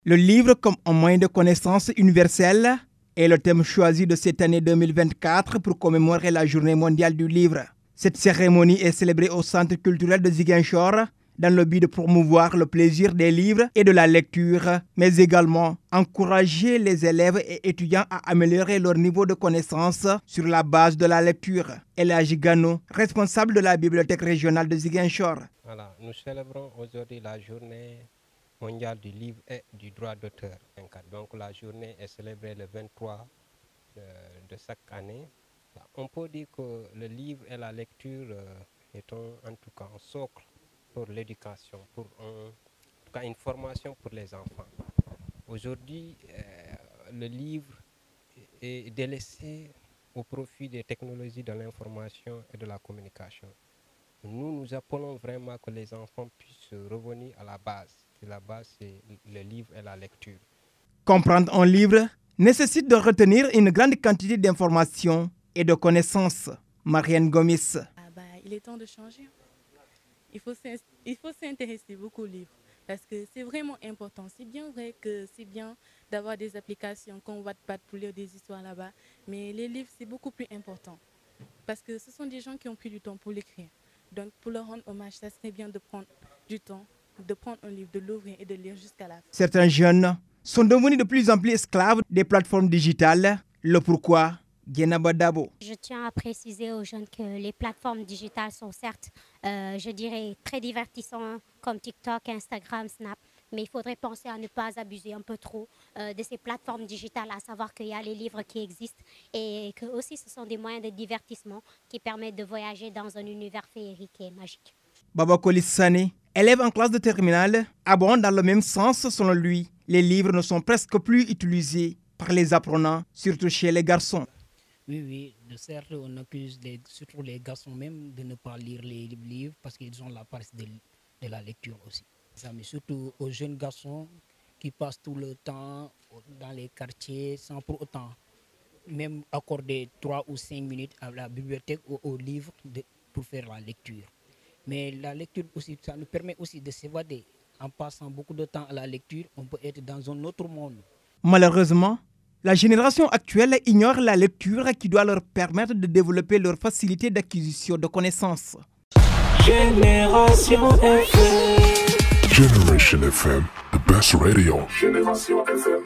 Le livre comme un moyen de connaissance universelle est le thème choisi de cette année 2024 pour commémorer la Journée mondiale du livre. Cette cérémonie est célébrée au Centre culturel de Ziguinchor dans le but de promouvoir le plaisir des livres et de la lecture, mais également encourager les élèves et étudiants à améliorer leur niveau de connaissance sur la base de la lecture. Elhaji Gano, responsable de la bibliothèque régionale de Ziguinchor. Voilà, nous célébrons aujourd'hui la journée mondiale du livre et du droit d'auteur. Donc la journée est célébrée le 23 de chaque année. On peut dire que le livre et la lecture est en tout cas un socle pour l'éducation, pour une formation pour les enfants. Aujourd'hui, le livre est délaissé au profit des technologies de l'information et de la communication. Nous appelons vraiment que les enfants puissent revenir à la base. Et la base, c'est le livre et la lecture. Comprendre un livre nécessite de retenir une grande quantité d'informations et de connaissances. Marianne Gomis. Il est temps de changer. Il faut s'intéresser beaucoup aux livres parce que c'est vraiment important. C'est bien vrai que c'est bien d'avoir des applications comme Wattpad pour lire des histoires là-bas, mais les livres, c'est beaucoup plus important parce que ce sont des gens qui ont pris du temps pour l'écrire. Donc, pour leur rendre hommage, ça serait bien de prendre du temps, de prendre un livre, de l'ouvrir et de lire jusqu'à la fin. Certains jeunes sont devenus de plus en plus esclaves des plateformes digitales. Le pourquoi, Guénaba Dabo. Je tiens à préciser aux jeunes que les plateformes digitales sont certes, je dirais, très divertissantes comme TikTok, Instagram, Snap. Mais il faudrait penser à ne pas abuser un peu trop de ces plateformes digitales, à savoir qu'il y a les livres qui existent et que aussi ce sont des moyens de divertissement qui permettent de voyager dans un univers féerique et magique. Babakoli Sané, élève en classe de terminale, abonde dans le même sens selon lui. Les livres ne sont presque plus utilisés par les apprenants, surtout chez les garçons. Oui, de certes, on accuse surtout les garçons même de ne pas lire les livres parce qu'ils ont la paresse de la lecture aussi. Mais surtout aux jeunes garçons qui passent tout le temps dans les quartiers sans pour autant même accorder 3 ou 5 minutes à la bibliothèque ou au livre pour faire la lecture. Mais la lecture aussi, ça nous permet aussi de s'évader. En passant beaucoup de temps à la lecture, on peut être dans un autre monde. Malheureusement, la génération actuelle ignore la lecture qui doit leur permettre de développer leur facilité d'acquisition de connaissances. Génération FM. Generation FM, the best radio. Génération FM.